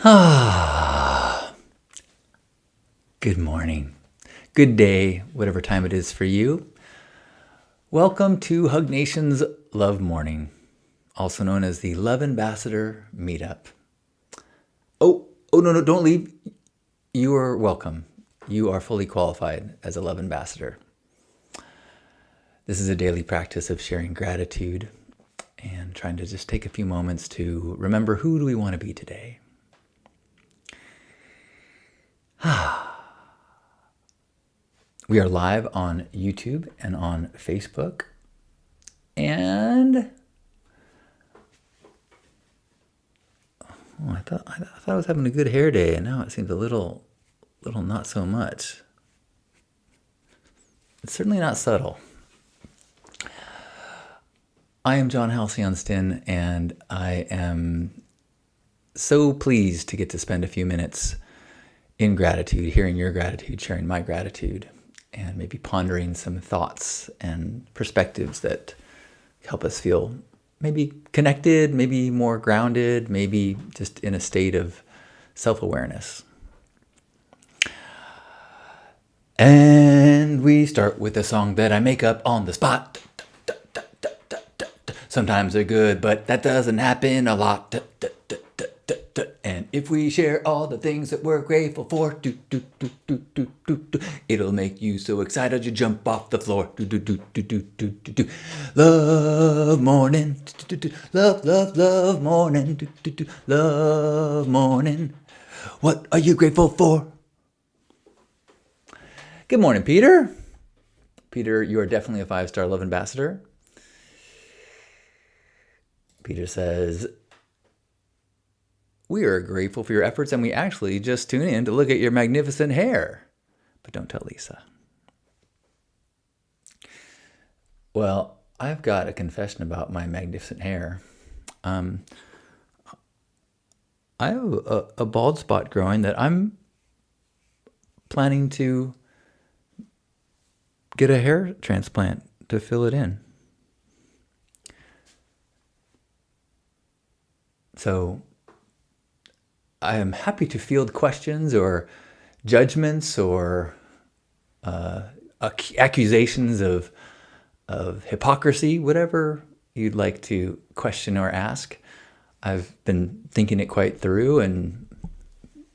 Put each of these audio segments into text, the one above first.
Ah, good morning, good day, whatever time it is for you. Welcome to Hug Nation's Love Morning, also known as the Love Ambassador Meetup. No, don't leave. You are welcome. You are fully qualified as a love ambassador. This is a daily practice of sharing gratitude and trying to just take a few moments to remember who do we want to be today. We are live on YouTube and on Facebook. And I thought I was having a good hair day, and now it seems a little not so much. It's certainly not subtle. I am John Halcyon-Stin, and I am so pleased to get to spend a few minutes in gratitude, hearing your gratitude, sharing my gratitude, and maybe pondering some thoughts and perspectives that help us feel maybe connected, maybe more grounded, maybe just in a state of self-awareness. And we start with a song that I make up on the spot. Sometimes they're good, but that doesn't happen a lot. And if we share all the things that we're grateful for, it'll make you so excited you jump off the floor. Love morning, love morning, love morning. What are you grateful for? Good morning, Peter. Peter, you are definitely a 5-star love ambassador. Peter says, we are grateful for your efforts, and we actually just tune in to look at your magnificent hair. But don't tell Lisa. Well, I've got a confession about my magnificent hair. I have a bald spot growing that I'm planning to get a hair transplant to fill it in. So I am happy to field questions or judgments or accusations of hypocrisy, whatever you'd like to question or ask. I've been thinking it quite through and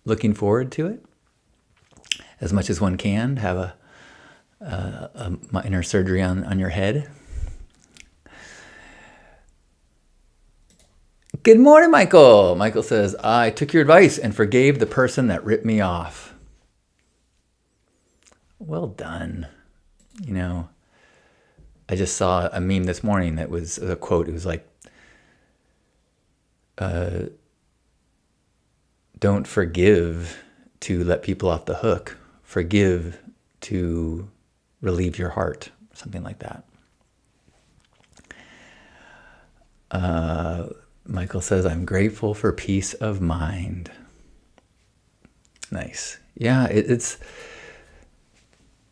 looking forward to it as much as one can. Have a minor surgery on your head. Good morning, Michael. Michael says, I took your advice and forgave the person that ripped me off. Well done. You know, I just saw a meme this morning that was a quote. It was like, don't forgive to let people off the hook. Forgive to relieve your heart. Something like that. Michael says, I'm grateful for peace of mind. Nice. Yeah, it's,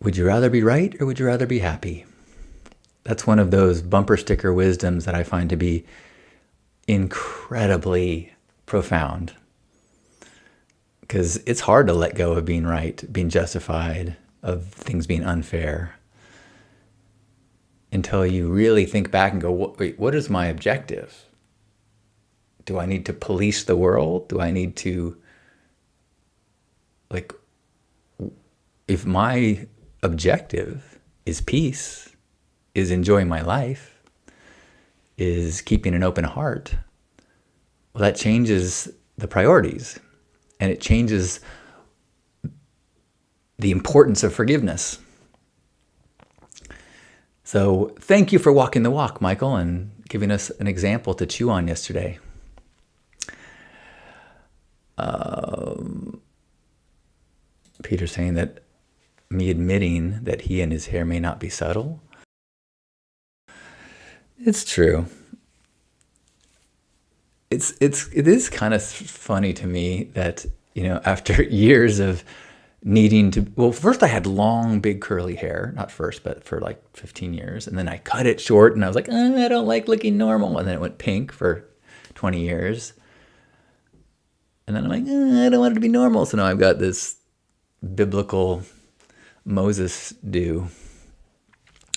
would you rather be right or would you rather be happy? That's one of those bumper sticker wisdoms that I find to be incredibly profound. Because it's hard to let go of being right, being justified, of things being unfair, until you really think back and go, wait, what is my objective? Do I need to police the world? Do I need to, like, if my objective is peace, is enjoying my life, is keeping an open heart, well, that changes the priorities, and it changes the importance of forgiveness. So thank you for walking the walk, Michael, and giving us an example to chew on yesterday. Peter saying that me admitting that he and his hair may not be subtle. It's true. It is kind of funny to me that, you know, after years of needing to, well, first I had long, big curly hair, not first, but for like 15 years. And then I cut it short and I was like, I don't like looking normal. And then it went pink for 20 years. And then I'm like, I don't want it to be normal. So now I've got this biblical Moses do.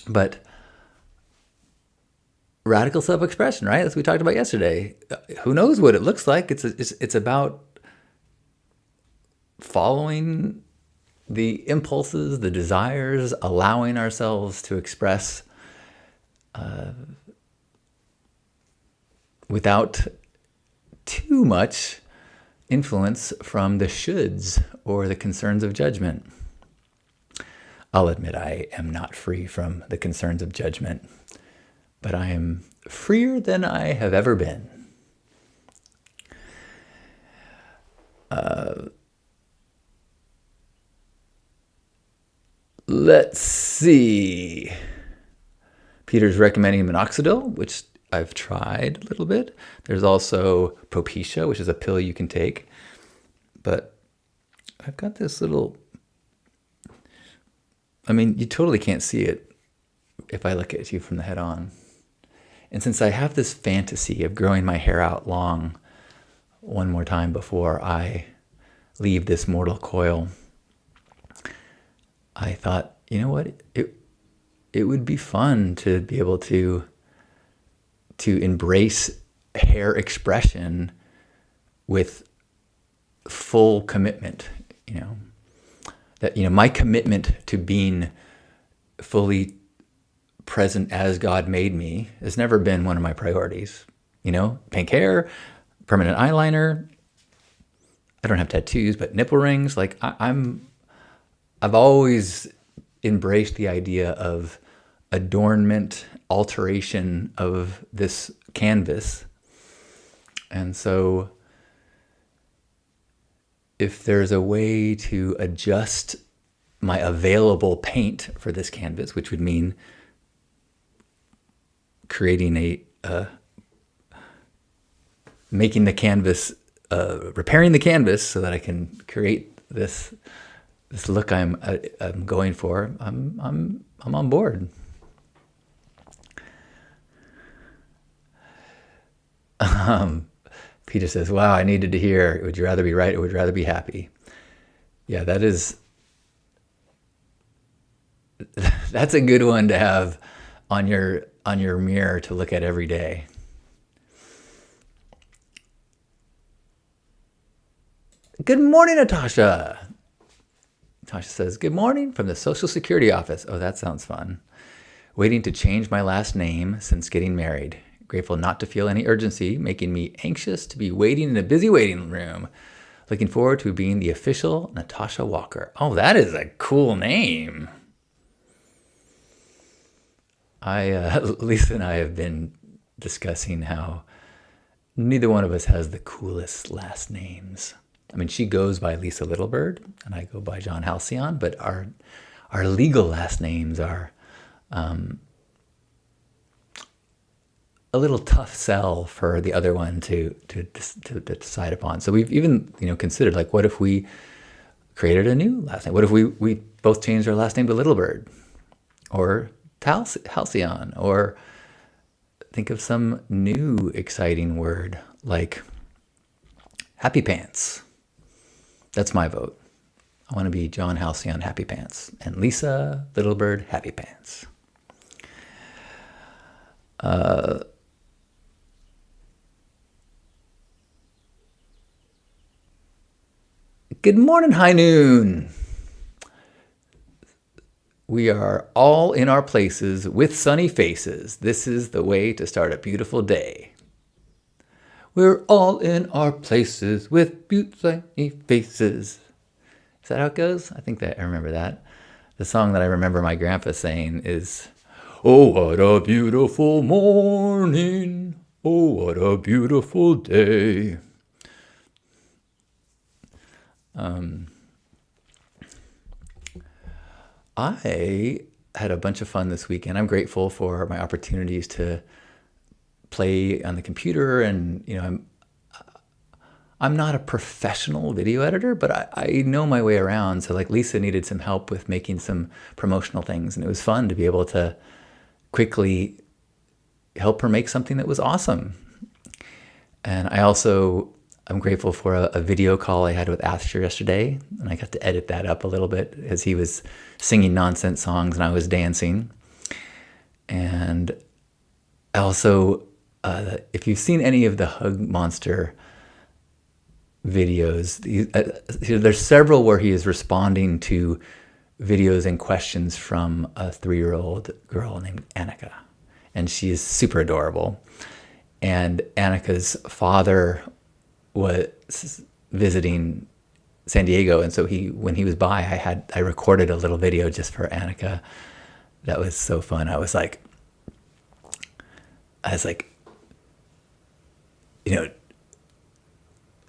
But radical self-expression, right? As we talked about yesterday. Who knows what it looks like? It's about following the impulses, the desires, allowing ourselves to express without too much influence from the shoulds or the concerns of judgment. I'll admit I am not free from the concerns of judgment, but I am freer than I have ever been. Let's see. Peter's recommending minoxidil, which I've tried a little bit. There's also Propecia, which is a pill you can take. But I've got this little... I mean, you totally can't see it if I look at you from the head on. And since I have this fantasy of growing my hair out long one more time before I leave this mortal coil, I thought, you know what? It would be fun to be able to embrace hair expression with full commitment, that, my commitment to being fully present as God made me has never been one of my priorities. Pink hair, permanent eyeliner. I don't have tattoos, but nipple rings. Like I've always embraced the idea of adornment, alteration of this canvas. And so if there's a way to adjust my available paint for this canvas, which would mean creating making the canvas, repairing the canvas so that I can create this look I'm going for, I'm on board. Peter says, wow, I needed to hear, would you rather be right or would you rather be happy? Yeah, that's a good one to have on your mirror to look at every day. Good morning, Natasha. Natasha says, good morning from the Social Security office. Oh, that sounds fun. Waiting to change my last name since getting married. Grateful not to feel any urgency, making me anxious to be waiting in a busy waiting room. Looking forward to being the official Natasha Walker. Oh, that is a cool name. Lisa and I have been discussing how neither one of us has the coolest last names. I mean, she goes by Lisa Littlebird, and I go by John Halcyon, but our legal last names are a little tough sell for the other one to decide upon. So we've even considered, like, what if we created a new last name? What if we both changed our last name to Littlebird or Halcyon, or think of some new exciting word like Happy Pants. That's my vote. I want to be John Halcyon Happy Pants and Lisa Littlebird Happy Pants. Good morning, high noon. We are all in our places with sunny faces. This is the way to start a beautiful day. We're all in our places with sunny faces. Is that how it goes? I think that I remember that. The song that I remember my grandpa saying is, oh, what a beautiful morning. Oh, what a beautiful day. I had a bunch of fun this weekend. I'm grateful for my opportunities to play on the computer, and I'm not a professional video editor, but I know my way around. So like Lisa needed some help with making some promotional things, and it was fun to be able to quickly help her make something that was awesome. And I also I'm grateful for a video call I had with Asher yesterday, and I got to edit that up a little bit as he was singing nonsense songs and I was dancing. And also, if you've seen any of the Hug Monster videos, there's several where he is responding to videos and questions from a 3-year-old girl named Annika. And she is super adorable. And Annika's father was visiting San Diego, and so when he was by, I recorded a little video just for Annika. That was so fun. I was like,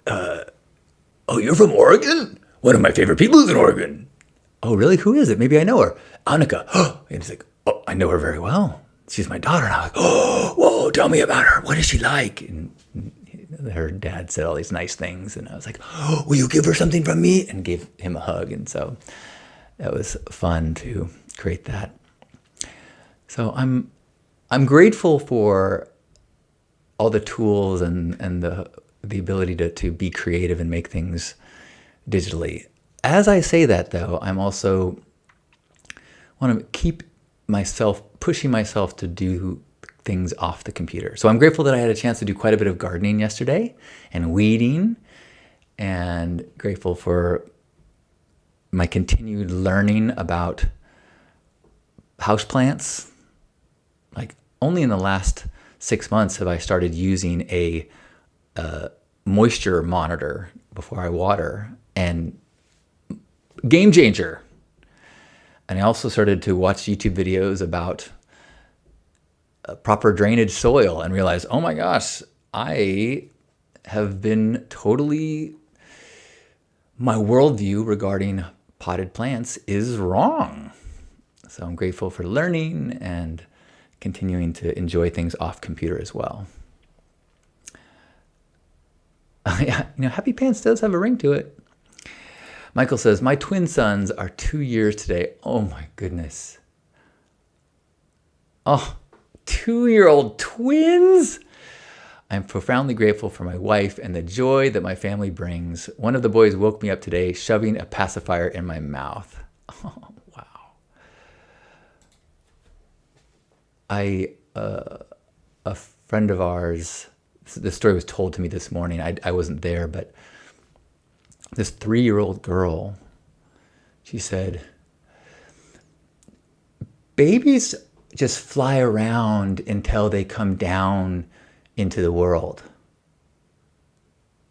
oh, you're from Oregon? One of my favorite people is in Oregon. Oh, really? Who is it? Maybe I know her. Annika. And he's like, oh, I know her very well. She's my daughter. And I'm like, oh, whoa, tell me about her. What is she like? And her dad said all these nice things. And I was like, oh, will you give her something from me? And gave him a hug. And so that was fun to create that. So I'm grateful for all the tools and the ability to be creative and make things digitally. As I say that, though, I'm also want to keep pushing myself to do things off the computer. So I'm grateful that I had a chance to do quite a bit of gardening yesterday and weeding, and grateful for my continued learning about houseplants. Like, only in the last 6 months have I started using a moisture monitor before I water, and game changer. And I also started to watch YouTube videos about proper drainage soil and realized, oh my gosh, I have been my worldview regarding potted plants is wrong. So I'm grateful for learning and continuing to enjoy things off computer as well. Yeah, Happy Pants does have a ring to it. Michael says, my twin sons are 2 years today. Oh my goodness. Oh, 2-year-old twins? I'm profoundly grateful for my wife and the joy that my family brings. One of the boys woke me up today shoving a pacifier in my mouth. Oh, wow. A friend of ours, this story was told to me this morning. I wasn't there, but this 3-year-old girl, she said, babies just fly around until they come down into the world.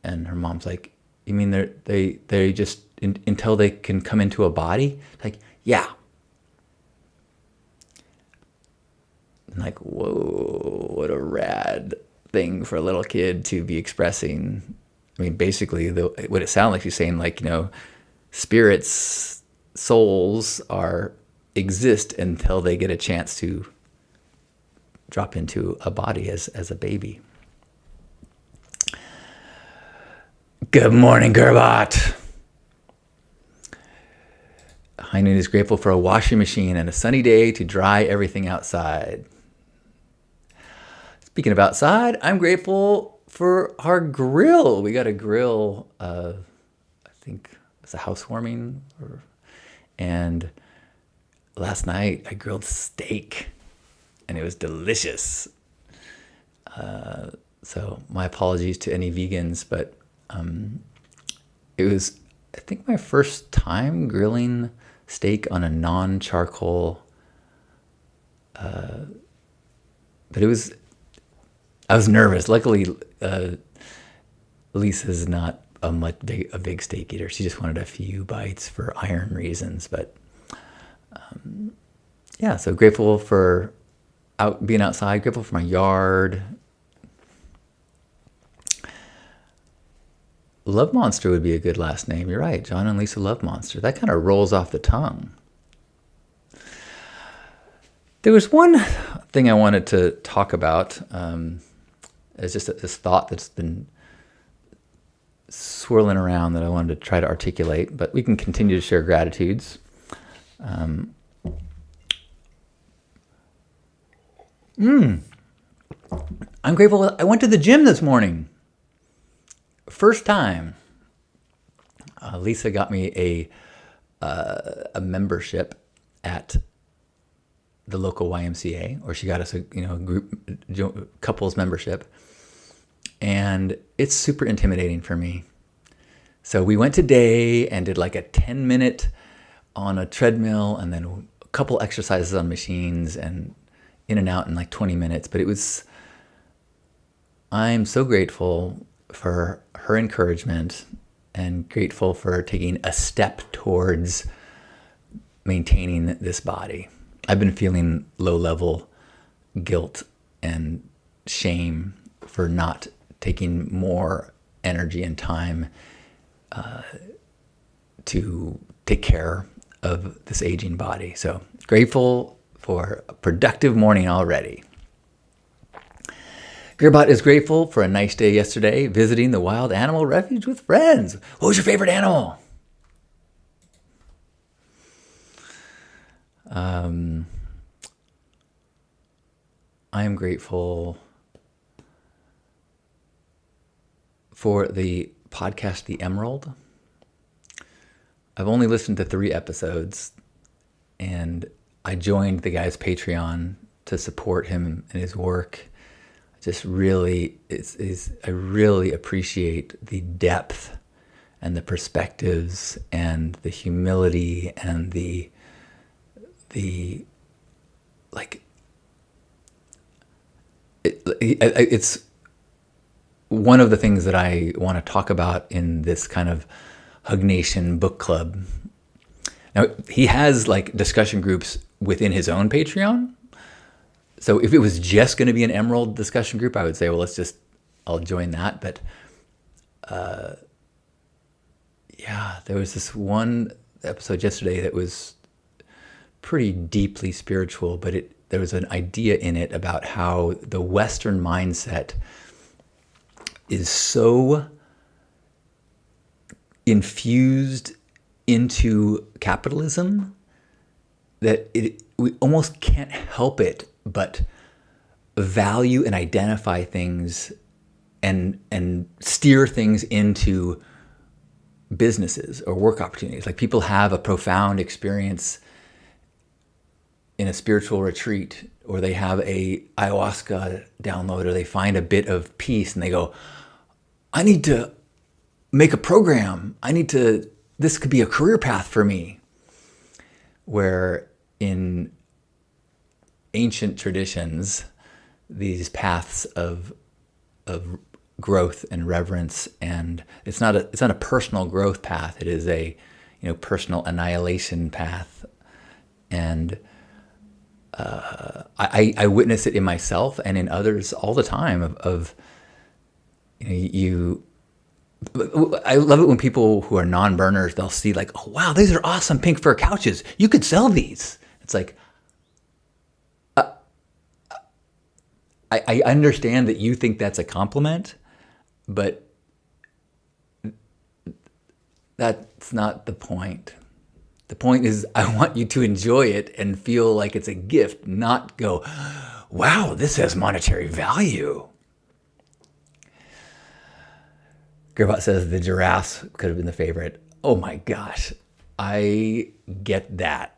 And her mom's like, you mean they just until they can come into a body? Like, yeah. I'm like, whoa, what a rad thing for a little kid to be expressing. I mean, basically, what it sounded like she's saying, like, spirits, souls exist until they get a chance to drop into a body as a baby. Good morning, Gerbot. High Noon is grateful for a washing machine and a sunny day to dry everything outside. Speaking of outside, I'm grateful for our grill. We got a grill, I think it's a housewarming, and last night I grilled steak, and it was delicious. So my apologies to any vegans, but it was, I think, my first time grilling steak on a non-charcoal, but I was nervous. Luckily, Lisa's not a big steak eater. She just wanted a few bites for iron reasons. But yeah, so grateful for being outside. Grateful for my yard. Love Monster would be a good last name. You're right, John and Lisa Love Monster. That kind of rolls off the tongue. There was one thing I wanted to talk about. It's just this thought that's been swirling around that I wanted to try to articulate, but we can continue to share gratitudes. I'm grateful I went to the gym this morning. first time, Lisa got me a membership at the local YMCA, or she got us a group couples membership, and it's super intimidating for me. So we went today and did like a 10-minute on a treadmill, and then a couple exercises on machines, and in and out in like 20 minutes. But I'm so grateful for her encouragement and grateful for taking a step towards maintaining this body. I've been feeling low-level guilt and shame for not taking more energy and time to take care of this aging body. So grateful for a productive morning already. Gearbot is grateful for a nice day yesterday visiting the Wild Animal Refuge with friends. What was your favorite animal? I am grateful for the podcast, The Emerald. I've only listened to 3 episodes, and I joined the guy's Patreon to support him and his work. Just really, I really appreciate the depth and the perspectives and the humility and the like. It's one of the things that I want to talk about in this kind of Hug Nation book club. Now, he has like discussion groups within his own Patreon. So if it was just going to be an Emerald discussion group, I would say, well, I'll join that. But yeah, there was this one episode yesterday that was pretty deeply spiritual, but there was an idea in it about how the Western mindset is so infused into capitalism that we almost can't help it but value and identify things and steer things into businesses or work opportunities. Like people have a profound experience in a spiritual retreat, or they have a ayahuasca download, or they find a bit of peace and they go, I need to make a program. This could be a career path for me. Where in ancient traditions, these paths of growth and reverence, and it's not a personal growth path. It is a personal annihilation path, and I witness it in myself and in others all the time. I love it when people who are non-burners, they'll see like, oh wow, these are awesome pink fur couches. You could sell these. It's like, I understand that you think that's a compliment, but that's not the point. The point is, I want you to enjoy it and feel like it's a gift, not go, wow, this has monetary value. Gearbot says the giraffes could have been the favorite. Oh my gosh, I get that.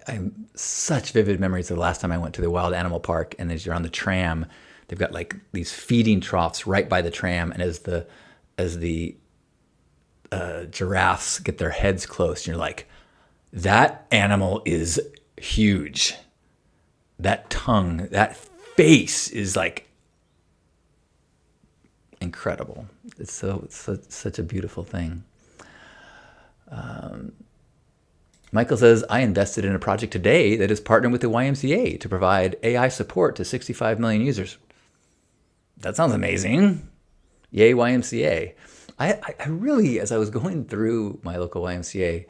I'm such vivid memories of the last time I went to the Wild Animal Park, and as you're on the tram, they've got like these feeding troughs right by the tram, and as the giraffes get their heads close, you're like, that animal is huge. That tongue, that face is like incredible. It's such a beautiful thing. Michael says, I invested in a project today that is partnering with the YMCA to provide AI support to 65 million users. That sounds amazing. Yay, YMCA. I really, as I was going through my local YMCA,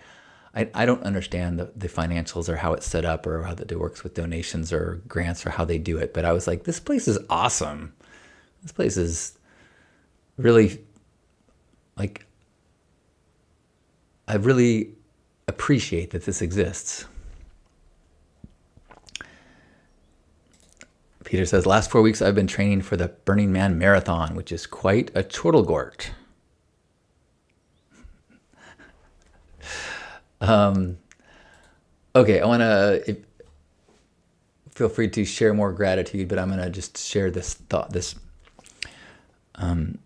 I don't understand the financials or how it's set up or how it works with donations or grants or how they do it. But I was like, this place is awesome. This place is really, like, I really appreciate that this exists. Peter says, last 4 weeks I've been training for the Burning Man Marathon, which is quite a chortlegort. Okay, I want to feel free to share more gratitude, but I'm going to just share this thought. In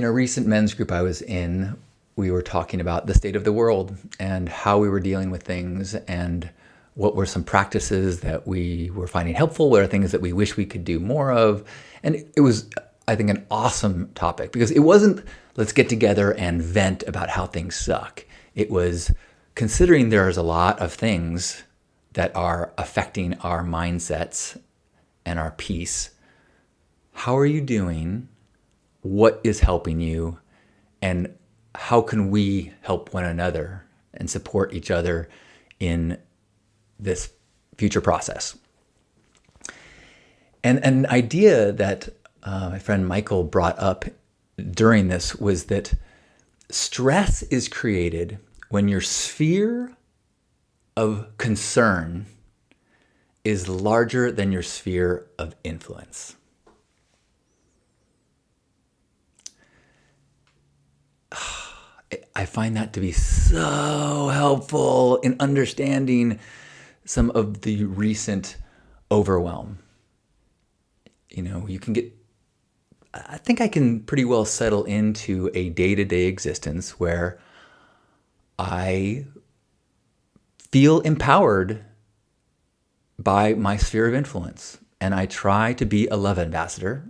a recent men's group I was in, we were talking about the state of the world and how we were dealing with things and what were some practices that we were finding helpful, what are things that we wish we could do more of. And it was, I think, an awesome topic because it wasn't, let's get together and vent about how things suck. It was considering there's a lot of things that are affecting our mindsets and our peace. How are you doing? What is helping you? And how can we help one another and support each other in this future process? And an idea that my friend Michael brought up during this was that stress is created when your sphere of concern is larger than your sphere of influence. I find that to be so helpful in understanding some of the recent overwhelm. You know, I think I can pretty well settle into a day-to-day existence where I feel empowered by my sphere of influence. And I try to be a love ambassador.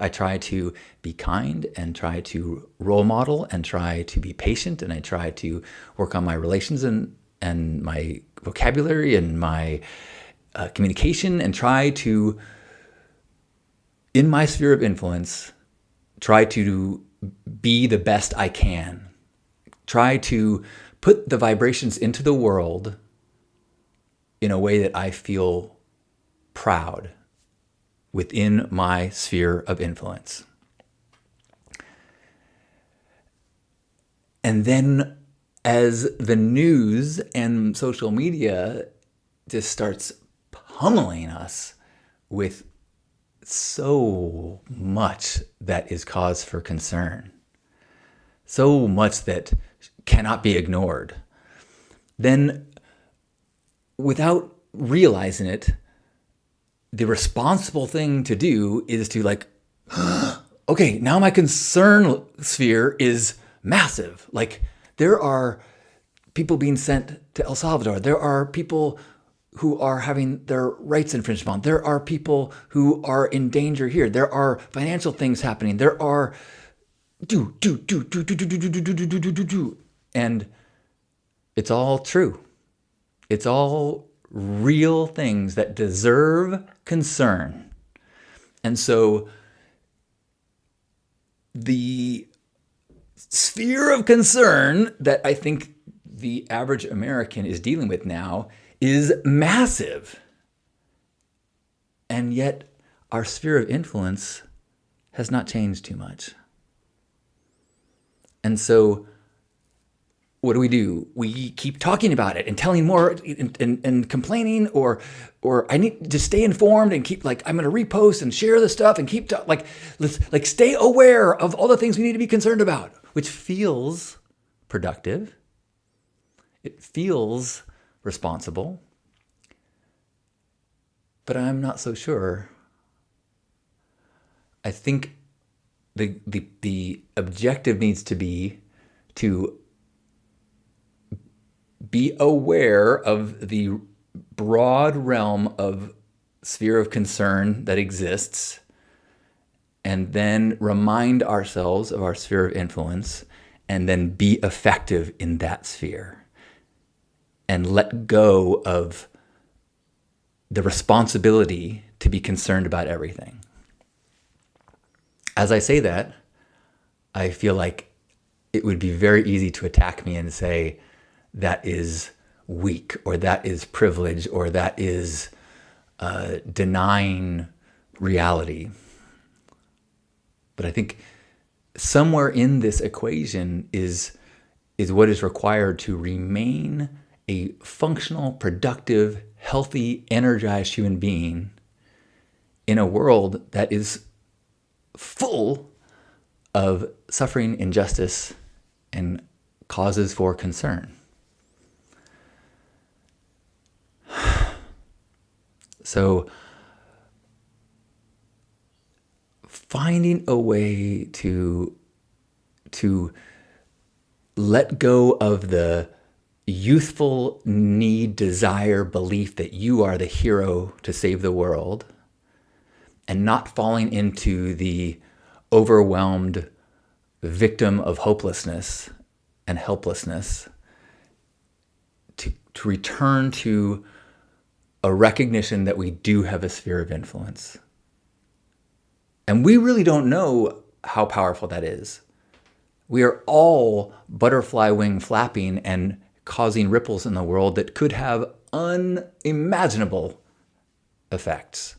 I try to be kind and try to role model and try to be patient. And I try to work on my relations and my vocabulary and my communication and try to, in my sphere of influence, try to be the best I can. Try to put the vibrations into the world in a way that I feel proud within my sphere of influence. And then as the news and social media just starts pummeling us with so much that is cause for concern, so much that cannot be ignored, then without realizing it, the responsible thing to do is to okay, now my concern sphere is massive. Like, there are people being sent to El Salvador. There are people who are having their rights infringed upon. There are people who are in danger here. There are financial things happening. There are and it's all true. It's all real things that deserve concern. And so the sphere of concern that I think the average American is dealing with now is massive. And yet our sphere of influence has not changed too much. And so what do? We keep talking about it and telling more and complaining, or I need to stay informed and keep I'm going to repost and share the stuff and keep let's stay aware of all the things we need to be concerned about, which feels productive. It feels responsible, but I'm not so sure. I think the objective needs to be to be aware of the broad realm of sphere of concern that exists, and then remind ourselves of our sphere of influence, and then be effective in that sphere, and let go of the responsibility to be concerned about everything. As I say that, I feel like it would be very easy to attack me and say, that is weak, or that is privilege, or that is denying reality. But I think somewhere in this equation is what is required to remain a functional, productive, healthy, energized human being in a world that is full of suffering, injustice, and causes for concern. So, finding a way to let go of the youthful need, desire, belief that you are the hero to save the world, and not falling into the overwhelmed victim of hopelessness and helplessness, to return to a recognition that we do have a sphere of influence. And we really don't know how powerful that is. We are all butterfly wing flapping and causing ripples in the world that could have unimaginable effects.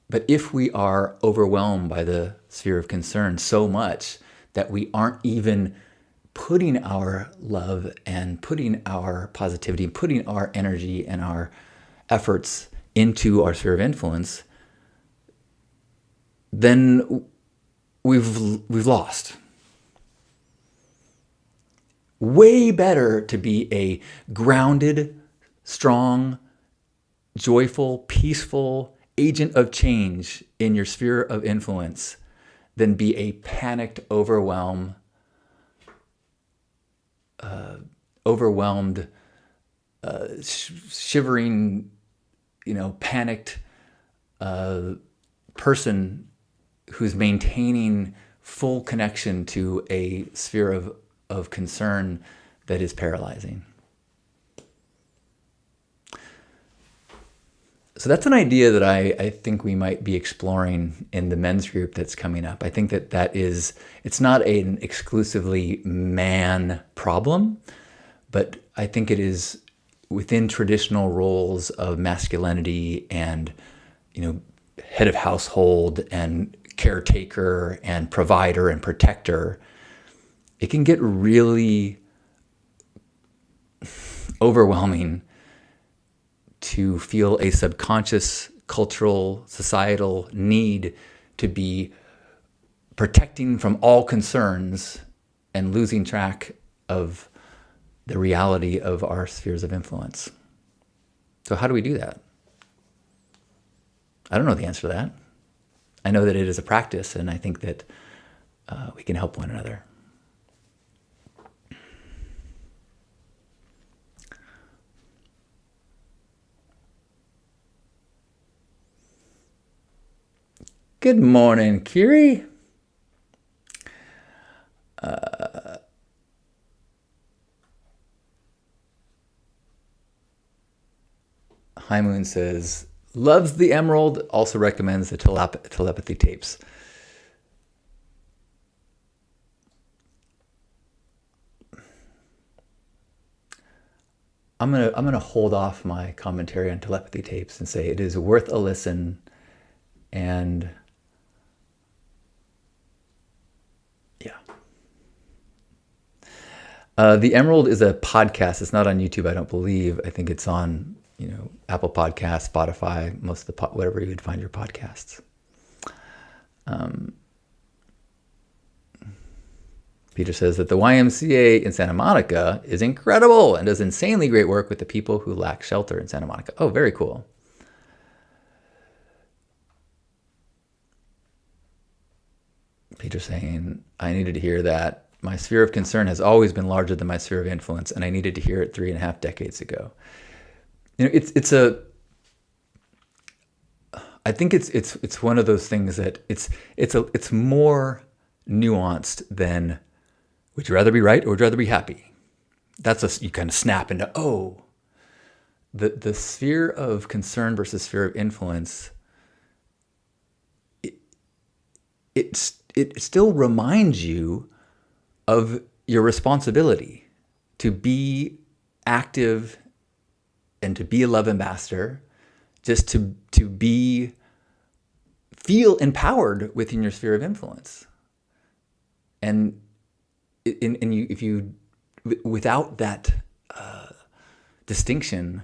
But if we are overwhelmed by the sphere of concern so much that we aren't even putting our love and putting our positivity, putting our energy and our efforts into our sphere of influence, then we've lost. Way better to be a grounded, strong, joyful, peaceful agent of change in your sphere of influence than be a panicked, overwhelmed, shivering, panicked person who's maintaining full connection to a sphere of concern that is paralyzing. So that's an idea that I think we might be exploring in the men's group that's coming up. I think it's not an exclusively man problem, but I think it is within traditional roles of masculinity and, head of household and caretaker and provider and protector. It can get really overwhelming to feel a subconscious cultural, societal need to be protecting from all concerns and losing track of the reality of our spheres of influence. So how do we do that? I don't know the answer to that. I know that it is a practice, and I think that we can help one another. Good morning, Kiri. High Moon says, loves the Emerald, also recommends the telepathy tapes. I'm gonna hold off my commentary on telepathy tapes and say it is worth a listen, and yeah. The Emerald is a podcast. It's not on YouTube, I don't believe. I think it's on, Apple Podcasts, Spotify, most of the whatever you would find your podcasts. Peter says that the YMCA in Santa Monica is incredible and does insanely great work with the people who lack shelter in Santa Monica. Oh, very cool. Peter saying, I needed to hear that. My sphere of concern has always been larger than my sphere of influence, and I needed to hear it 3.5 decades ago. I think it's one of those things that it's more nuanced than, would you rather be right or would you rather be happy? You kind of snap into, the sphere of concern versus sphere of influence. It still reminds you of your responsibility to be active and to be a love ambassador, just to feel empowered within your sphere of influence. And without that distinction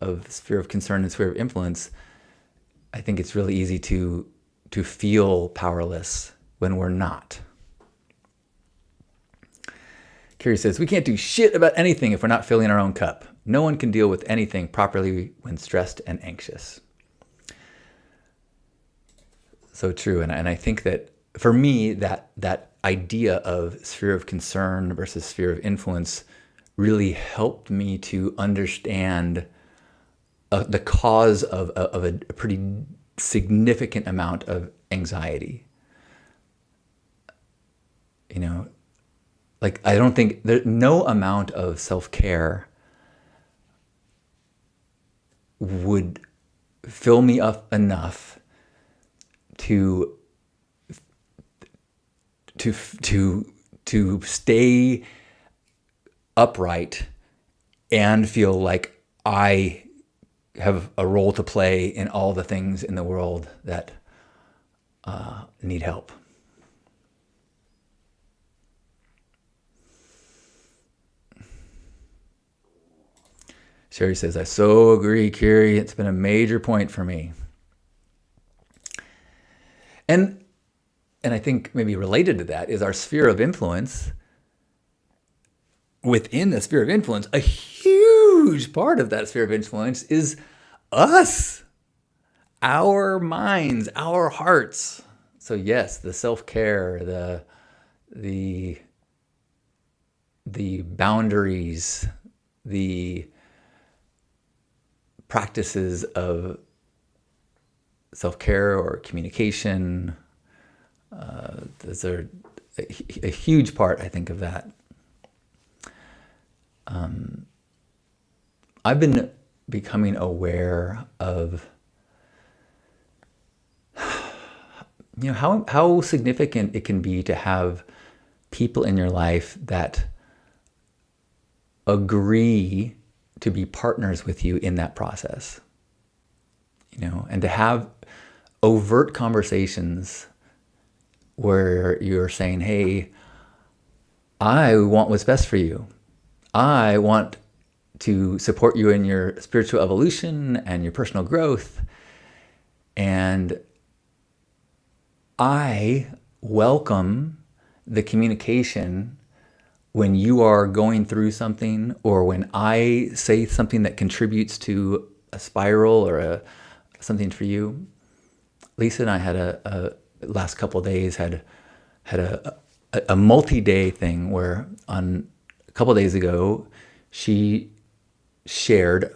of sphere of concern and sphere of influence, I think it's really easy to feel powerless when we're not. Carrie says, we can't do shit about anything if we're not filling our own cup. No one can deal with anything properly when stressed and anxious. So true. And I think that for me, that idea of sphere of concern versus sphere of influence really helped me to understand the cause of a pretty significant amount of anxiety. You know, like I don't think no amount of self-care would fill me up enough to stay upright and feel like I have a role to play in all the things in the world that need help. Sherry says, I so agree, Kiri. It's been a major point for me. And I think maybe related to that is our sphere of influence. Within the sphere of influence, a huge part of that sphere of influence is us, our minds, our hearts. So yes, the self-care, the boundaries, the practices of self-care or communication, those are a huge part, I think, of that. I've been becoming aware of, how significant it can be to have people in your life that agree to be partners with you in that process, and to have overt conversations where you're saying, hey, I want what's best for you. I want to support you in your spiritual evolution and your personal growth. And I welcome the communication when you are going through something, or when I say something that contributes to a spiral or something for you. Lisa and I had a last couple of days had a multi-day thing where on a couple of days ago, she shared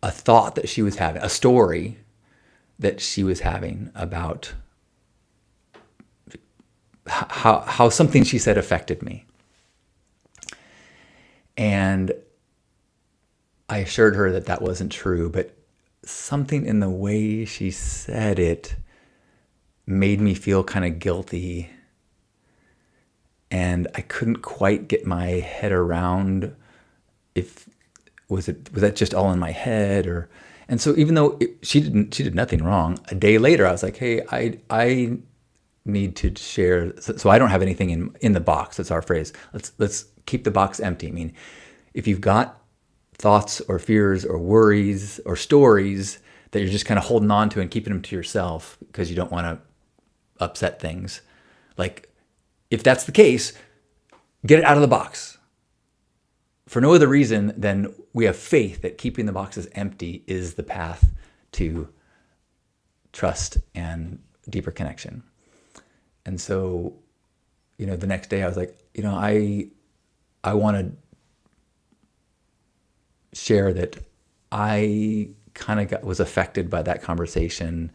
a thought that she was having, a story that she was having about how something she said affected me. And I assured her that that wasn't true, but something in the way she said it made me feel kind of guilty. And I couldn't quite get my head around was that just all in my head, and so even though she did nothing wrong, a day later I was like, hey, I need to share, so I don't have anything in the box. That's our phrase. Let's keep the box empty. I mean, if you've got thoughts or fears or worries or stories that you're just kind of holding on to and keeping them to yourself because you don't want to upset things, like, if that's the case, get it out of the box. For no other reason than we have faith that keeping the boxes empty is the path to trust and deeper connection. And so, the next day I was like, I want to share that I kind of was affected by that conversation.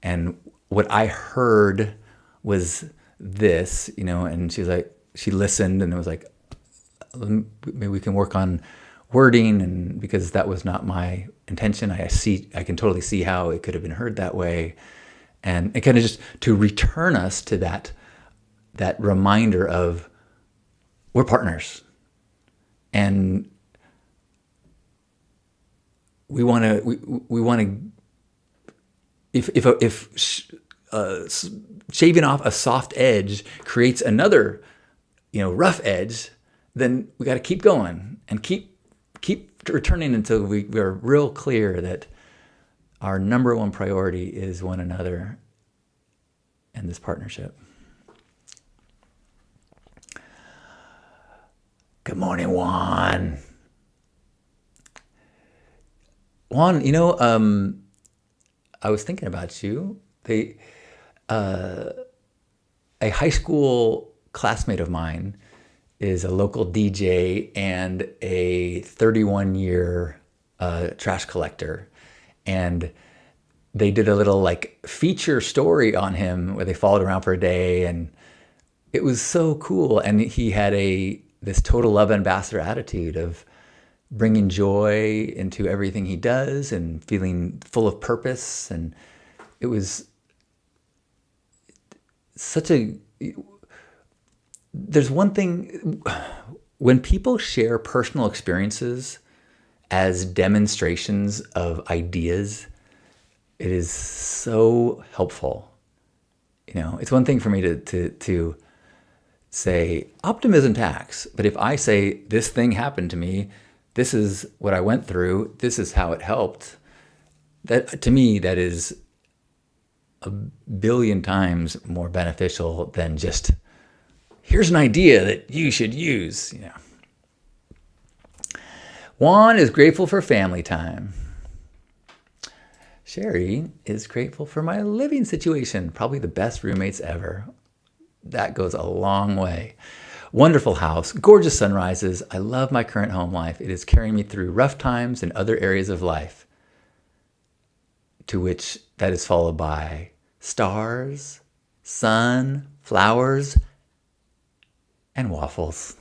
And what I heard was this, and she was like, she listened and it was like, maybe we can work on wording, and because that was not my intention. I can totally see how it could have been heard that way. And it kind of just to return us to that reminder of we're partners, and we want to if shaving off a soft edge creates another rough edge, then we got to keep going and keep returning until we're real clear that our number one priority is one another and this partnership. Good morning, Juan. Juan, I was thinking about you. A high school classmate of mine is a local DJ and a 31-year trash collector. And they did a little feature story on him where they followed around for a day, and it was so cool. And he had this total love ambassador attitude of bringing joy into everything he does and feeling full of purpose. And it was there's one thing, when people share personal experiences as demonstrations of ideas, it is so helpful. It's one thing for me to say optimism tax, but if I say this thing happened to me, this is what I went through, this is how it helped, that to me, that is a billion times more beneficial than just here's an idea that you should use. Juan is grateful for family time. Sherry is grateful for my living situation, probably the best roommates ever. That goes a long way. Wonderful house, gorgeous sunrises. I love my current home life. It is carrying me through rough times and other areas of life, to which that is followed by stars, sun, flowers, and waffles.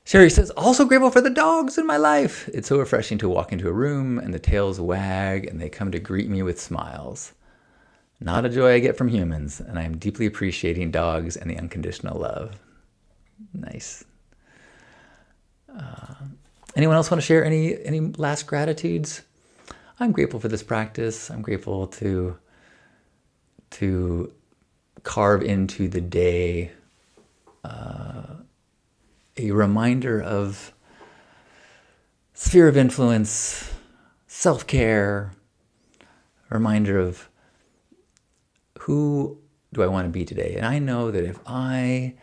Sherry says, also grateful for the dogs in my life. It's so refreshing to walk into a room and the tails wag and they come to greet me with smiles. Not a joy I get from humans, and I am deeply appreciating dogs and the unconditional love. Nice. Anyone else want to share any last gratitudes? I'm grateful for this practice. I'm grateful to carve into the day a reminder of sphere of influence, self-care, a reminder of who do I want to be today. And I know that if I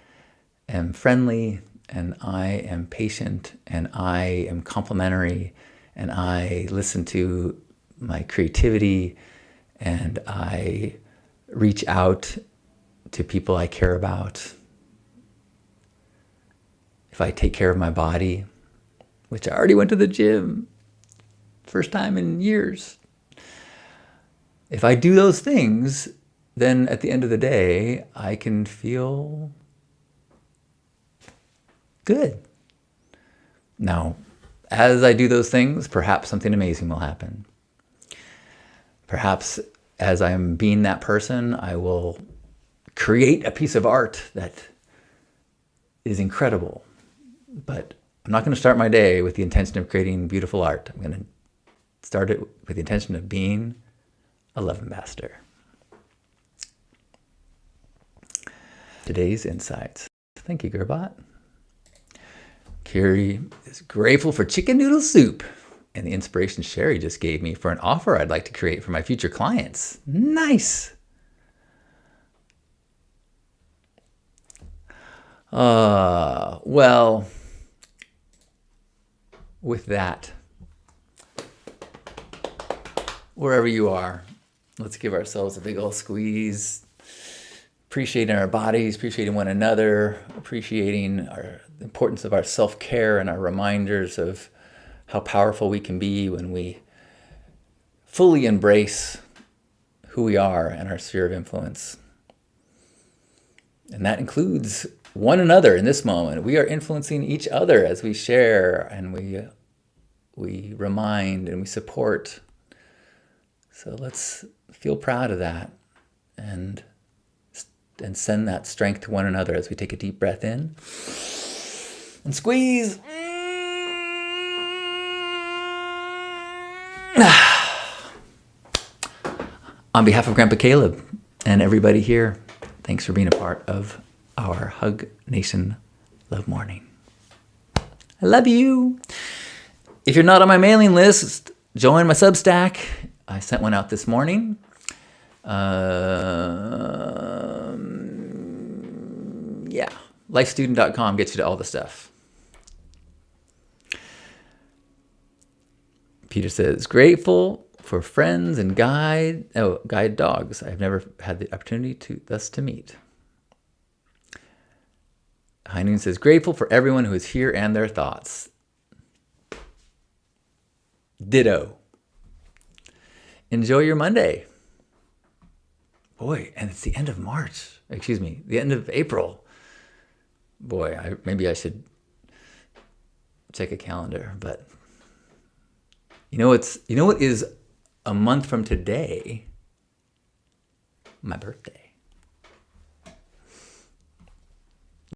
am friendly and I am patient and I am complimentary and I listen to my creativity and I reach out to people I care about, if I take care of my body, which I already went to the gym, first time in years. If I do those things, then at the end of the day, I can feel good. Now, as I do those things, perhaps something amazing will happen. Perhaps as I'm being that person, I will create a piece of art that is incredible. But I'm not going to start my day with the intention of creating beautiful art. I'm going to start it with the intention of being a love ambassador. Today's insights. Thank you, Gurbot. Kiri is grateful for chicken noodle soup and the inspiration Sherry just gave me for an offer I'd like to create for my future clients. Nice. Well, with that, wherever you are, let's give ourselves a big old squeeze, appreciating our bodies, appreciating one another, appreciating the importance of our self-care and our reminders of how powerful we can be when we fully embrace who we are and our sphere of influence. And that includes one another in this moment. We are influencing each other as we share and we remind and we support. So let's feel proud of that and send that strength to one another as we take a deep breath in and squeeze. On behalf of Grandpa Caleb, And everybody here, thanks for being a part of our Hug Nation Love Morning. I love you. If you're not on my mailing list, join my Substack. I sent one out this morning. Yeah, lifestudent.com gets you to all the stuff. Peter says, grateful for friends and guide dogs I have never had the opportunity to meet. Heinen says, grateful for everyone who is here and their thoughts. Ditto. Enjoy your Monday. Boy, and it's the end of March. Excuse me, the end of April. Boy, maybe I should check a calendar, but you know what is a month from today? My birthday.